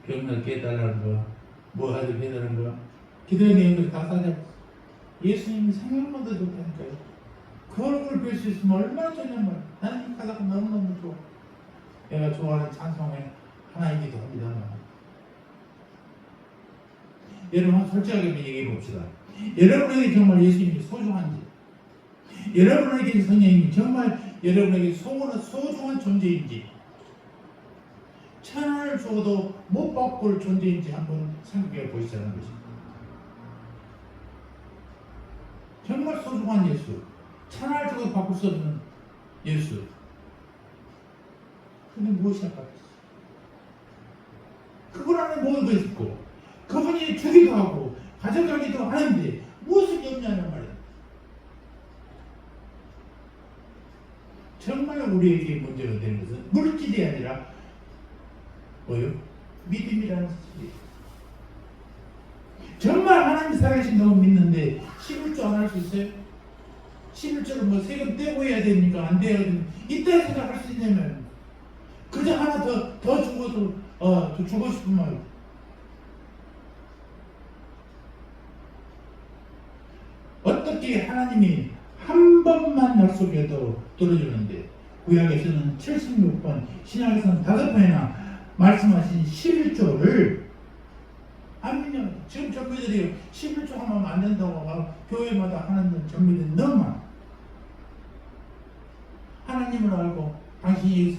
병나 깨달라는 거야. 뭐 하지 깨달은 거야. 기도의 내용을 다 싸잡았어. 예수님 생각만 해도 좋다니까요. 그 얼굴을 뵐 수 있으면 얼마나 좋냔 말이야. 나는 이 가사가 너무너무 좋아. 내가 좋아하는 찬송의 하나이기도 합니다. 여러분 솔직하게 얘기해 봅시다. 여러분에게 정말 예수님이 소중한지, 여러분에게 성령님이 정말 여러분에게 소중한 존재인지, 찬양을 주어도 못 바꿀 존재인지 한번 생각해 보시자는 것입니다. 정말 소중한 예수, 찬양을 주어도 바꿀 수 없는 예수. 근데 무엇이 아깝겠어? 그분 안에 모든 것이 있고 그분이 주기도 하고 가져가기도 하는데 무엇이 없냐는 말이야. 정말 우리에게 문제가 되는 것은 물질이 아니라 뭐요? 믿음이라는 것이지. 정말 하나님 살아계신다고 믿는데 11조 안 할 수 있어요? 11조를 뭐 세금 떼고 해야 됩니까? 안 돼야 됩니까? 이따 생각할 수 있냐면 그저 하나 더 죽어도 주고 싶은 마음. 어떻게 하나님이 한 번만 약속해도 들어주는데 구약에서는 76번, 신약에서는 5번이나 말씀하신 11조를 아니요. 지금 전미들이 11조 하면 안 된다고 막 교회마다 하는 전미들이 너무 많아. 하나님을 알고 당신이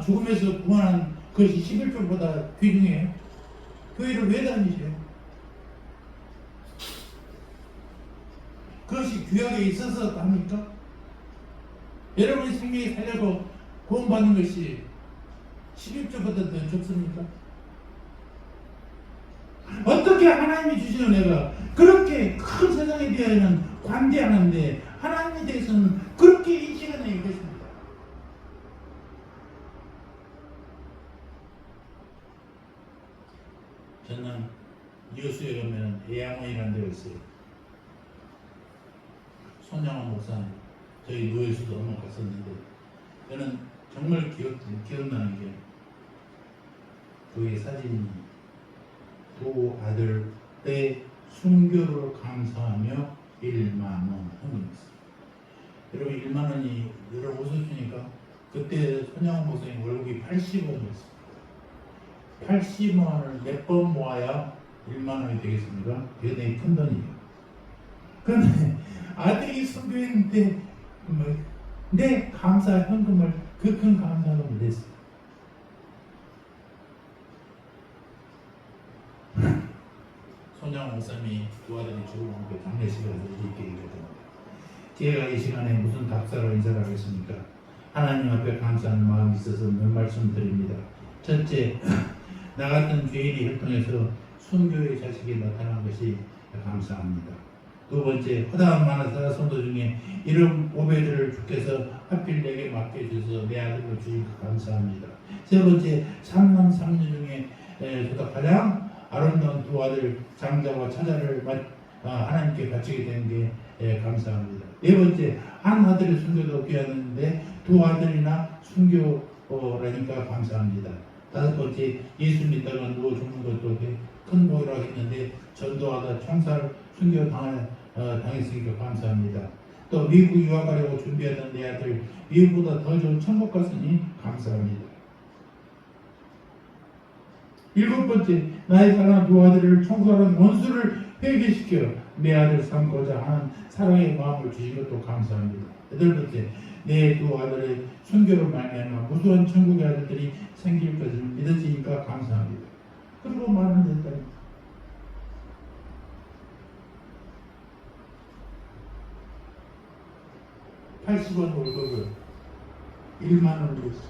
죽음에서 구원한 것이 11조보다 귀중해요. 교회를 왜 다니세요? 그것이 구약에 있어서 합니까? 여러분의 생명이 살려고 구원받는 것이 11조보다 더 좋습니까? 어떻게 하나님이 주시는 은혜가 그렇게 큰 세상에 대해서는 관대하는데 하나님에 대해서는 그렇게 인식하는 것입니다. 저는 여수에 가면 애양원이라는 데가 있어요. 손양원 목사님, 저희 노예수도 한번 갔었는데 저는 정말 기억나는 게 그의 사진이 두 아들의 순교를 감사하며 1만원 헌금했어요. 여러분 1만원이 여러분 웃으시니까 그때 손양원 목사님 월급이 80원이었어요. 80원을 몇 번 모아야 1만원이 되겠습니까? 굉장히 큰 돈이에요. 그런데 아들이 순교했는데 내 감사 현금을 그 큰 감사금을 냈어요. 손양 목사님이 두 아들이 죽은 그 장례식에서 이렇게 얘기했습니다. 제가 이 시간에 무슨 답사로 인사를 하겠습니까? 하나님 앞에 감사하는 마음이 있어서 몇 말씀 드립니다. 첫째, 나 같은 죄인이 혈통해서 순교의 자식이 나타난 것이 감사합니다. 두 번째, 허다한 만화사 성도 중에 이런 오배들을 주께서 하필 내게 맡겨주셔서 내 아들을 주신 것 감사합니다. 세 번째, 3남 3녀 중에 저도 가장 아름다운 두 아들 장자와 차자를 하나님께 바치게 된 게 감사합니다. 네 번째, 한 아들의 순교도 귀하는데 두 아들이나 순교라니까 감사합니다. 다섯 번째, 예수 믿다가 누워 죽는 것도 큰 보이라고 했는데 전도하다 총살 순교 당했으니까 감사합니다. 또 미국 유학 가려고 준비하던 내 아들 미국보다 더 좋은 천국 갔으니 감사합니다. 일곱 번째, 나의 사랑하는 두 아들을 청소하는 원수를 회개시켜 내 아들 삼고자 하는 사랑의 마음을 주신 것도 감사합니다. 여덟 번째, 내 두 아들의 순교로 말미암아 무수한 천국의 아들들이 생길 것을 믿어지니까 감사합니다. 그리고 말은 됐다. 80원 월급을 1만원을 줬어.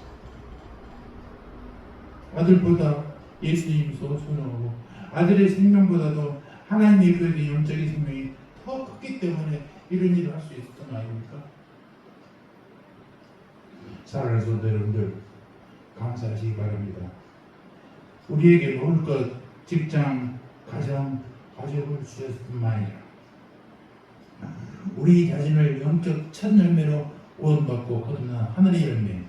아들보다 예수님 소중하고 아들의 생명보다도 하나님의 교회의 영적인 생명이 더 컸기 때문에 이런 일을 할 수 있었던 거 아닙니까? 사랑하는 성도 여러분들, 감사하시기 바랍니다. 우리에게 먹을 것, 직장, 가정, 가족을 주셨을 뿐만 아니라 우리 자신을 영적 첫 열매로 구원받고 거듭난 하늘의 열매,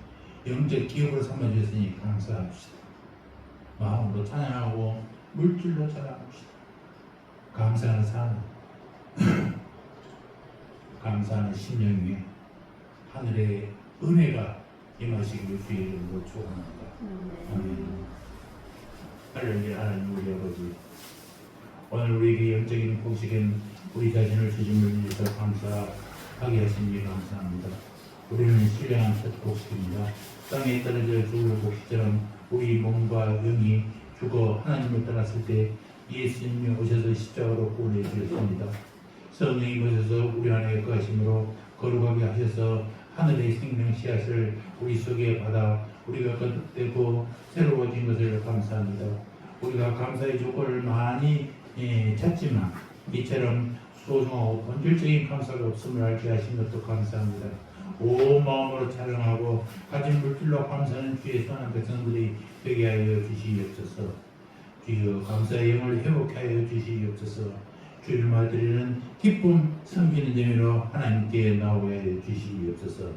영적 기업을 삼아주셨으니 감사합시다. 마음으로 찬양하고 물질로 찬양합시다. 감사하는 삶, 감사하는 심령 위에 하늘의 은혜가 임하시길 주의 이름으로 축원합니다. 아멘. 할렐루야. 하나님 우리 아버지, 오늘 우리에게 영적인 공식인 우리 자신을 주심을 위해서 감사하게 하시니 감사합니다. 우리는 신령한 첫 곡식입니다. 땅에 떨어져 죽을 곡식처럼 우리 몸과 영이 죽어 하나님을 떠났을 때 예수님이 오셔서 십자가로 구원해 주셨습니다. 성령이 오셔서 우리 안에 거하심으로 거룩하게 하셔서 하늘의 생명 씨앗을 우리 속에 받아 우리가 거듭되고 새로워진 것을 감사합니다. 우리가 감사의 조건을 많이 찾지만 이처럼 소중하고 본질적인 감사가 없음을 알게 하신 것도 감사합니다. 온 마음으로 찬양하고 가진 물질로 감사하는 주의 선한 백성들이 되게 하여 주시옵소서. 주여 감사의 영을 회복해 하여 주시옵소서. 주를 말드리는 기쁨 섬기는 재미로 하나님께 나오게 하여 주시옵소서.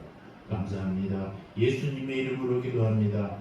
감사합니다. 예수님의 이름으로 기도합니다.